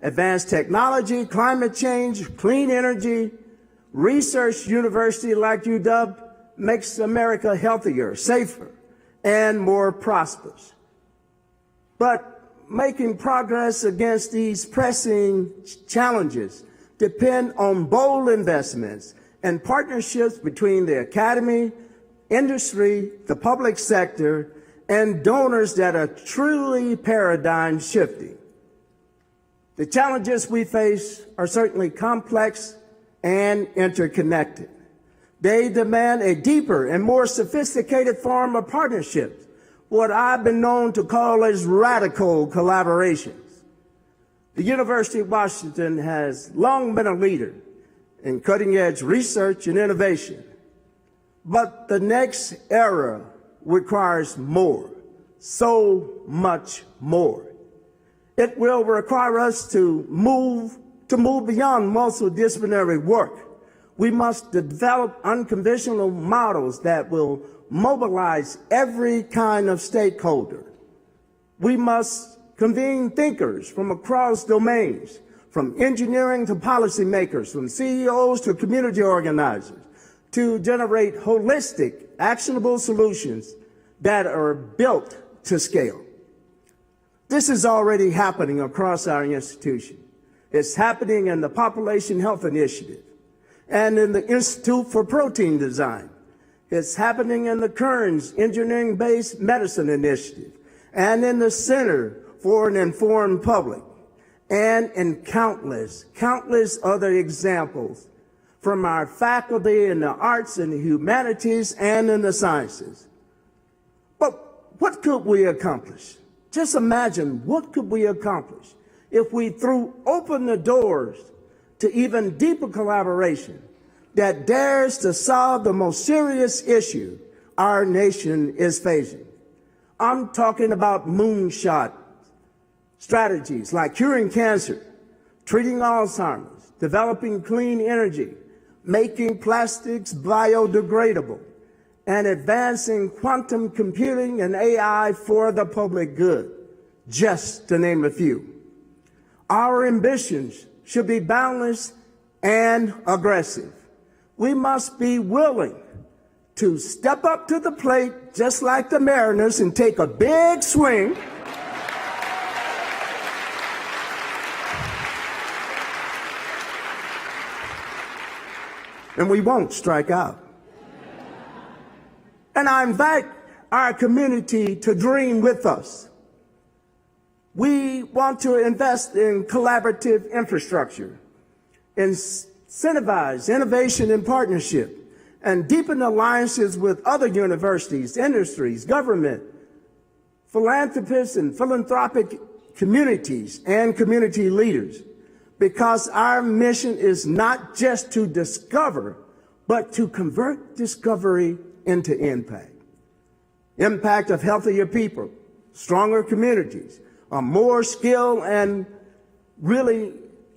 [SPEAKER 11] advanced technology, climate change, clean energy, research university like UW makes America healthier, safer, and more prosperous. But making progress against these pressing challenges depend on bold investments and partnerships between the academy, industry, the public sector, and donors that are truly paradigm shifting. The challenges we face are certainly complex and interconnected. They demand a deeper and more sophisticated form of partnerships, what I've been known to call as radical collaborations. The University of Washington has long been a leader in cutting-edge research and innovation, but the next era requires more, so much more. It will require us to move beyond multidisciplinary work. We must develop unconventional models that will mobilize every kind of stakeholder. We must convene thinkers from across domains, from engineering to policymakers, from CEOs to community organizers, to generate holistic, actionable solutions that are built to scale. This is already happening across our institution. It's happening in the Population Health Initiative and in the Institute for Protein Design. It's happening in the Kearns Engineering-Based Medicine Initiative and in the Center for an Informed Public, and in countless other examples from our faculty in the arts and the humanities and in the sciences. But what could we accomplish? Just imagine, what could we accomplish if we threw open the doors to even deeper collaboration that dares to solve the most serious issue our nation is facing? I'm talking about moonshot strategies like curing cancer, treating Alzheimer's, developing clean energy, making plastics biodegradable, and advancing quantum computing and AI for the public good, just to name a few. Our ambitions should be boundless and aggressive. We must be willing to step up to the plate, just like the Mariners, and take a big swing. And we won't strike out. And I invite our community to dream with us. We want to invest in collaborative infrastructure, in incentivize innovation and partnership, and deepen alliances with other universities, industries, government, philanthropists, and philanthropic communities and community leaders. Because our mission is not just to discover, but to convert discovery into impact. Impact of healthier people, stronger communities, a more skilled and really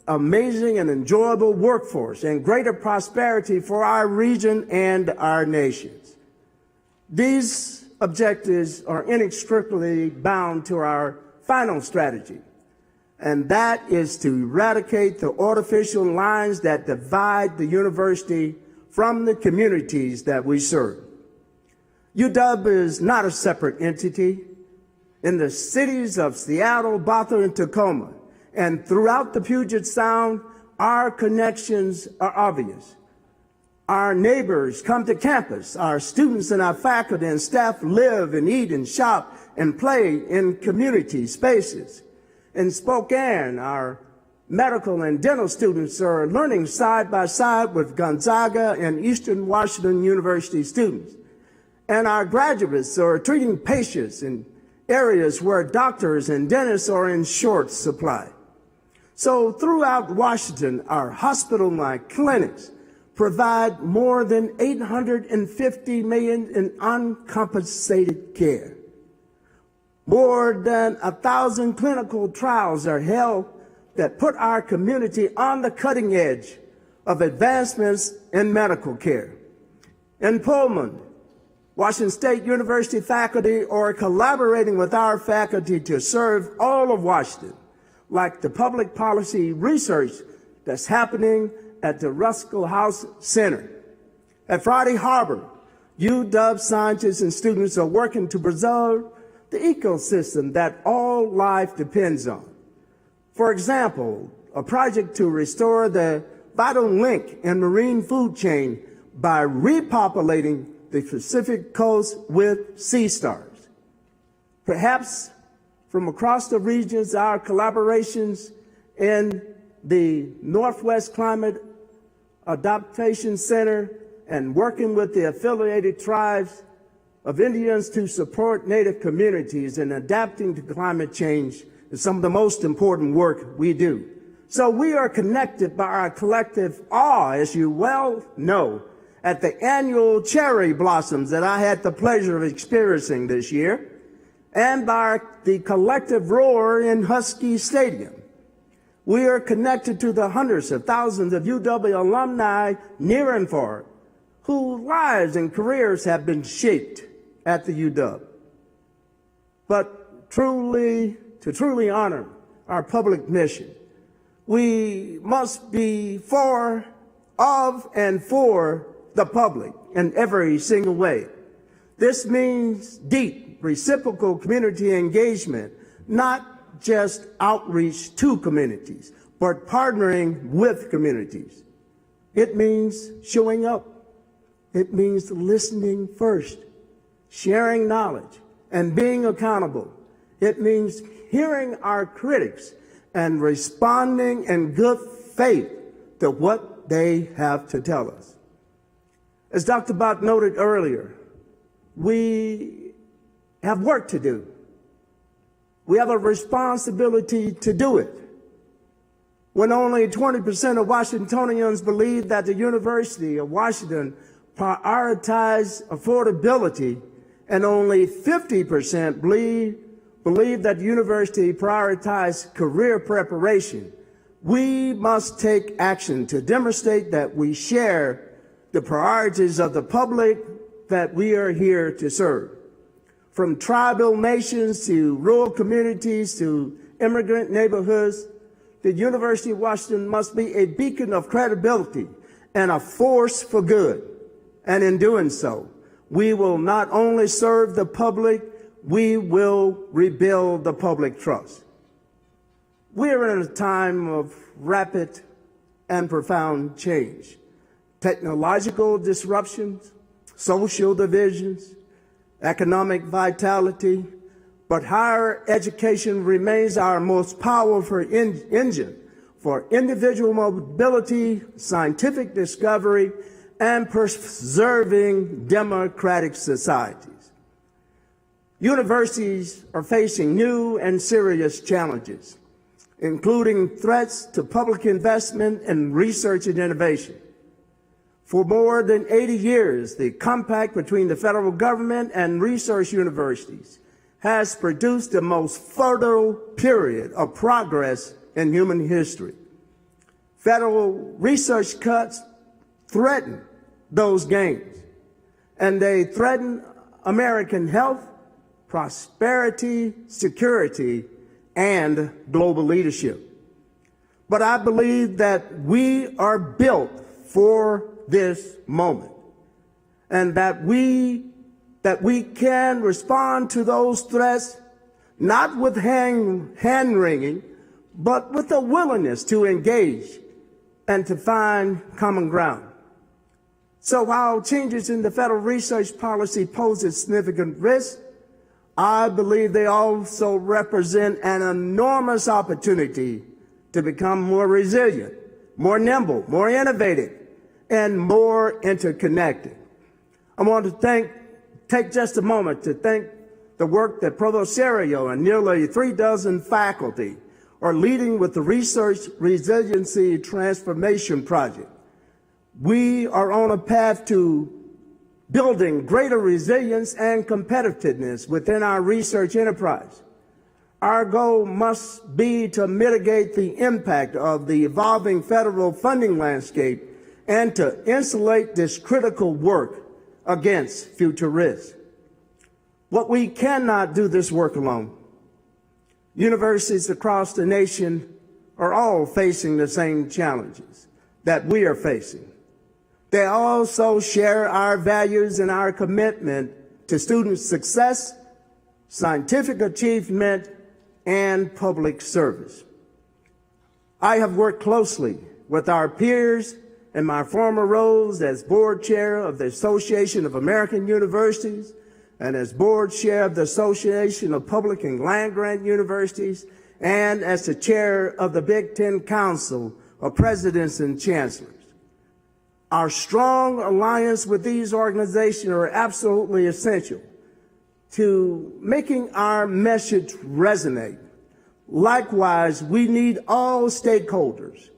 [SPEAKER 11] amazing and enjoyable workforce, and greater prosperity for our region and our nations. These objectives are inextricably bound to our final strategy, and that is to eradicate the artificial lines that divide the university from the communities that we serve. UW is not a separate entity. In the cities of Seattle, Bothell, and Tacoma, and throughout the Puget Sound, our connections are obvious. Our neighbors come to campus. Our students and our faculty and staff live and eat and shop and play in community spaces. In Spokane, our medical and dental students are learning side by side with Gonzaga and Eastern Washington University students. And our graduates are treating patients in areas where doctors and dentists are in short supply. So throughout Washington, our hospital-like clinics provide more than $850 million in uncompensated care. More than 1,000 clinical trials are held that put our community on the cutting edge of advancements in medical care. In Pullman, Washington State University faculty are collaborating with our faculty to serve all of Washington, like the public policy research that's happening at the Ruskell House Center. At Friday Harbor, UW scientists and students are working to preserve the ecosystem that all life depends on. For example, a project to restore the vital link in marine food chain by repopulating the Pacific coast with sea stars. Perhaps from across the regions, our collaborations in the Northwest Climate Adaptation Center and working with the affiliated tribes of Indians to support Native communities in adapting to climate change is some of the most important work we do. So we are connected by our collective awe, as you well know, at the annual cherry blossoms that I had the pleasure of experiencing this year, and by the collective roar in Husky Stadium. We are connected to the hundreds of thousands of UW alumni near and far, whose lives and careers have been shaped at the UW. But to truly honor our public mission, we must be of and for the public in every single way. This means deep, reciprocal community engagement, not just outreach to communities, but partnering with communities. It means showing up. It means listening first, sharing knowledge, and being accountable. It means hearing our critics and responding in good faith to what they have to tell us. As Dr. Bach noted earlier, we have work to do. We have a responsibility to do it. When only 20% of Washingtonians believe that the University of Washington prioritizes affordability, and only 50% believe that the university prioritizes career preparation, we must take action to demonstrate that we share the priorities of the public that we are here to serve. From tribal nations to rural communities to immigrant neighborhoods, the University of Washington must be a beacon of credibility and a force for good. And in doing so, we will not only serve the public, we will rebuild the public trust. We are in a time of rapid and profound change. Technological disruptions, social divisions, economic vitality, but higher education remains our most powerful engine for individual mobility, scientific discovery, and preserving democratic societies. Universities are facing new and serious challenges, including threats to public investment in research and innovation. For more than 80 years, the compact between the federal government and research universities has produced the most fertile period of progress in human history. Federal research cuts threaten those gains, and they threaten American health, prosperity, security, and global leadership. But I believe that we are built for this moment, and that we can respond to those threats not with hand-wringing, but with a willingness to engage and to find common ground. So while changes in the federal research policy pose a significant risk, I believe they also represent an enormous opportunity to become more resilient, more nimble, more innovative, and more interconnected. I want to take just a moment to thank the work that Provost Serio and nearly 36 faculty are leading with the Research Resiliency Transformation Project. We are on a path to building greater resilience and competitiveness within our research enterprise. Our goal must be to mitigate the impact of the evolving federal funding landscape and to insulate this critical work against future risks. But we cannot do this work alone. Universities across the nation are all facing the same challenges that we are facing. They also share our values and our commitment to student success, scientific achievement, and public service. I have worked closely with our peers in my former roles as board chair of the Association of American Universities and as board chair of the Association of Public and Land-Grant Universities and as the chair of the Big Ten Council of Presidents and Chancellors. Our strong alliance with these organizations are absolutely essential to making our message resonate. Likewise, we need all stakeholders,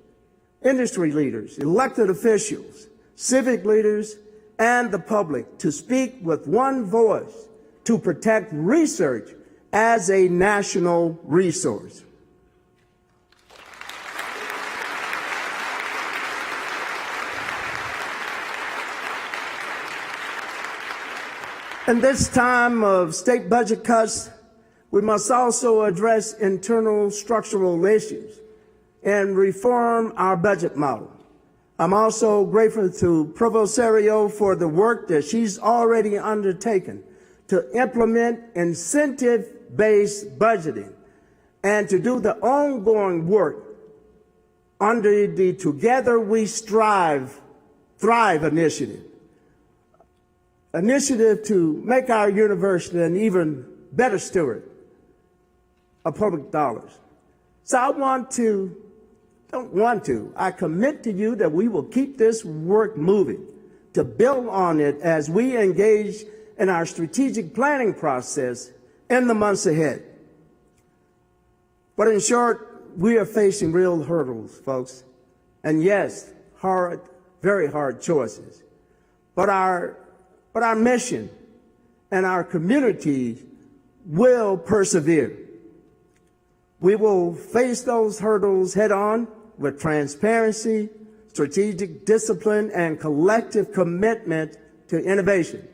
[SPEAKER 11] industry leaders, elected officials, civic leaders, and the public to speak with one voice to protect research as a national resource. In this time of state budget cuts, we must also address internal structural issues and reform our budget model. I'm also grateful to Provost Serio for the work that she's already undertaken to implement incentive-based budgeting and to do the ongoing work under the Together We Thrive initiative to make our university an even better steward of public dollars. So I commit to you that we will keep this work moving, to build on it as we engage in our strategic planning process in the months ahead. But in short, we are facing real hurdles, folks. And yes, very hard choices. But our mission and our community will persevere. We will face those hurdles head on with transparency, strategic discipline, and collective commitment to innovation.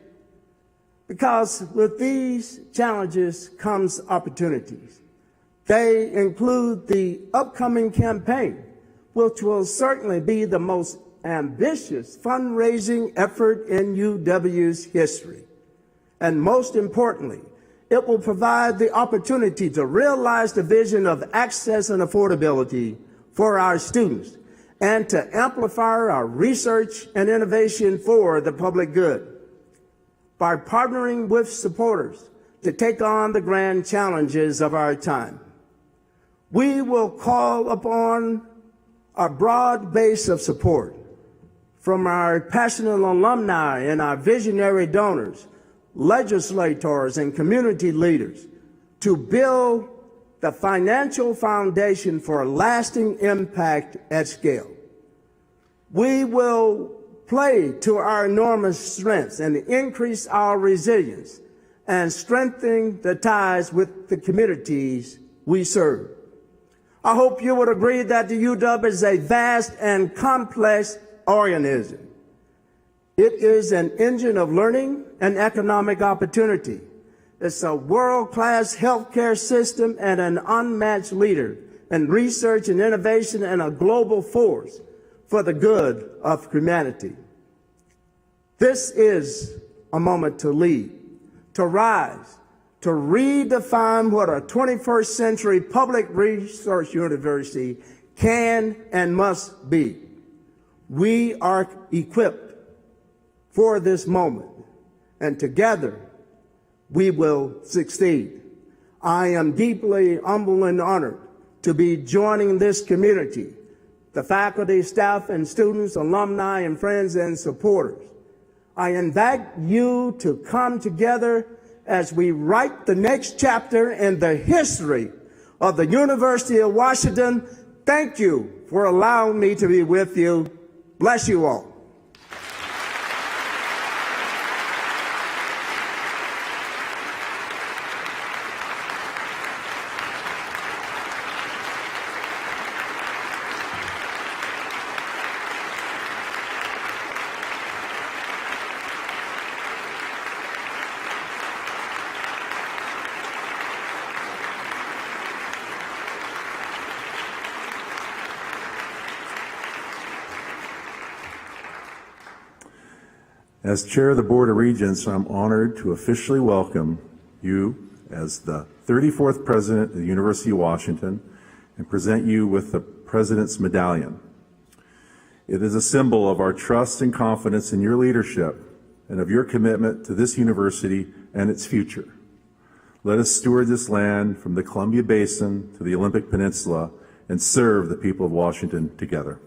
[SPEAKER 11] Because with these challenges comes opportunities. They include the upcoming campaign, which will certainly be the most ambitious fundraising effort in UW's history. And most importantly, it will provide the opportunity to realize the vision of access and affordability for our students and to amplify our research and innovation for the public good. By partnering with supporters to take on the grand challenges of our time, we will call upon a broad base of support from our passionate alumni and our visionary donors, legislators, and community leaders to build the financial foundation for lasting impact at scale. We will play to our enormous strengths and increase our resilience and strengthen the ties with the communities we serve. I hope you would agree that the UW is a vast and complex organism. It is an engine of learning and economic opportunity. It's a world-class healthcare system and an unmatched leader in research and innovation and a global force for the good of humanity. This is a moment to lead, to rise, to redefine what a 21st century public research university can and must be. We are equipped for this moment, and together we will succeed. I am deeply humbled and honored to be joining this community, the faculty, staff, and students, alumni, and friends and supporters. I invite you to come together as we write the next chapter in the history of the University of Washington. Thank you for allowing me to be with you. Bless you all.
[SPEAKER 10] As Chair of the Board of Regents, I'm honored to officially welcome you as the 34th President of the University of Washington and present you with the President's Medallion. It is a symbol of our trust and confidence in your leadership and of your commitment to this university and its future. Let us steward this land from the Columbia Basin to the Olympic Peninsula and serve the people of Washington together.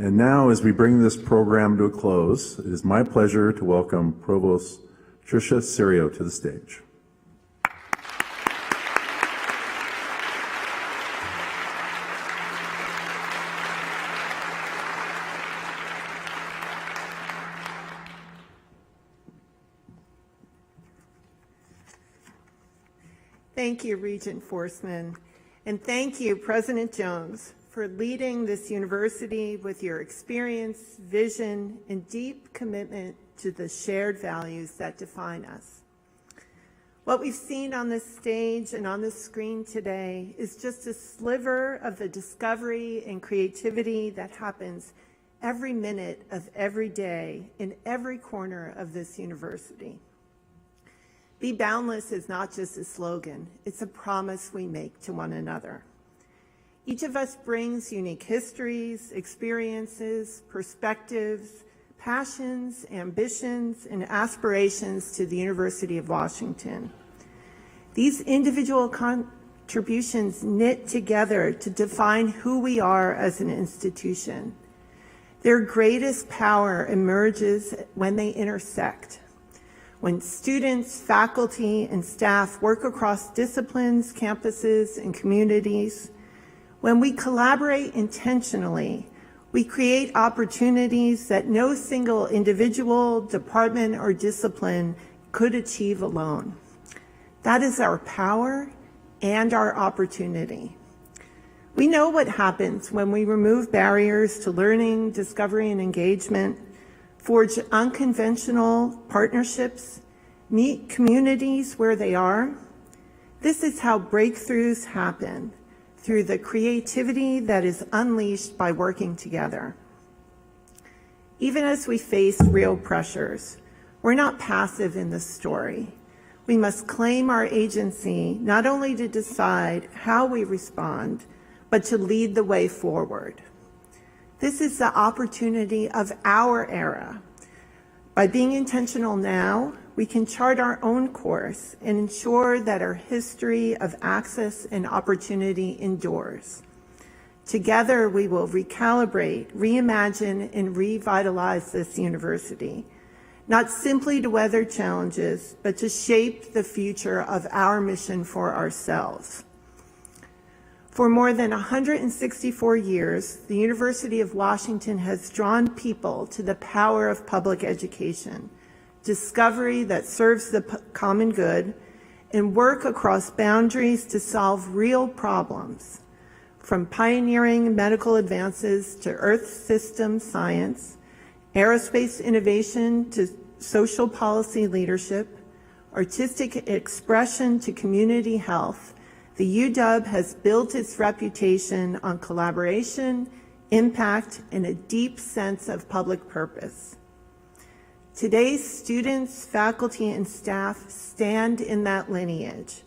[SPEAKER 10] And now, as we bring this program to a close, it is my pleasure to welcome Provost Tricia Serio to the stage.
[SPEAKER 12] Thank you, Regent Forsman, and thank you, President Jones, for leading this university with your experience, vision, and deep commitment to the shared values that define us. What we've seen on this stage and on the screen today is just a sliver of the discovery and creativity that happens every minute of every day in every corner of this university. Be Boundless is not just a slogan, it's a promise we make to one another. Each of us brings unique histories, experiences, perspectives, passions, ambitions, and aspirations to the University of Washington. These individual contributions knit together to define who we are as an institution. Their greatest power emerges when they intersect. When students, faculty, and staff work across disciplines, campuses, and communities, when we collaborate intentionally, we create opportunities that no single individual, department, or discipline could achieve alone. That is our power and our opportunity. We know what happens when we remove barriers to learning, discovery, and engagement, forge unconventional partnerships, meet communities where they are. This is how breakthroughs happen, through the creativity that is unleashed by working together. Even as we face real pressures, we're not passive in this story. we must claim our agency not only to decide how we respond, but to lead the way forward. This is the opportunity of our era. By being intentional now, we can chart our own course and ensure that our history of access and opportunity endures. Together, we will recalibrate, reimagine, and revitalize this university, not simply to weather challenges, but to shape the future of our mission for ourselves. For more than 164 years, the University of Washington has drawn people to the power of public education, discovery that serves the common good, and work across boundaries to solve real problems, from pioneering medical advances to earth system science, aerospace innovation to social policy leadership, artistic expression to community health. The UW has built its reputation on collaboration, impact, and a deep sense of public purpose. Today's students, faculty, and staff stand in that lineage.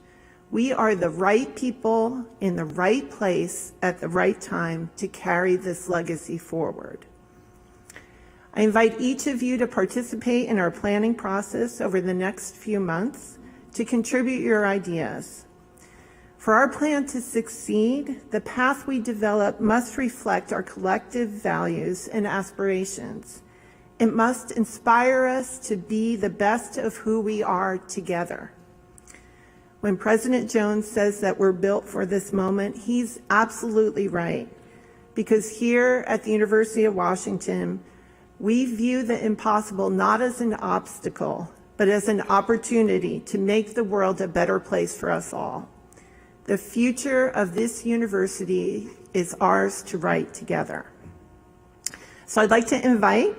[SPEAKER 12] We are the right people in the right place at the right time to carry this legacy forward. I invite each of you to participate in our planning process over the next few months to contribute your ideas. For our plan to succeed, the path we develop must reflect our collective values and aspirations. It must inspire us to be the best of who we are together. When President Jones says that we're built for this moment, he's absolutely right. Because here at the University of Washington, we view the impossible not as an obstacle, but as an opportunity to make the world a better place for us all. The future of this university is ours to write together. So I'd like to invite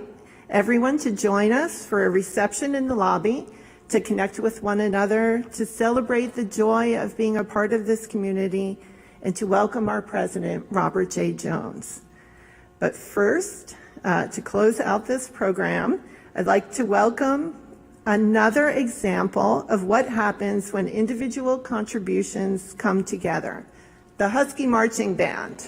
[SPEAKER 12] everyone to join us for a reception in the lobby, to connect with one another, to celebrate the joy of being a part of this community, and to welcome our president, Robert J. Jones. But first, to close out this program, I'd like to welcome another example of what happens when individual contributions come together, the Husky Marching Band.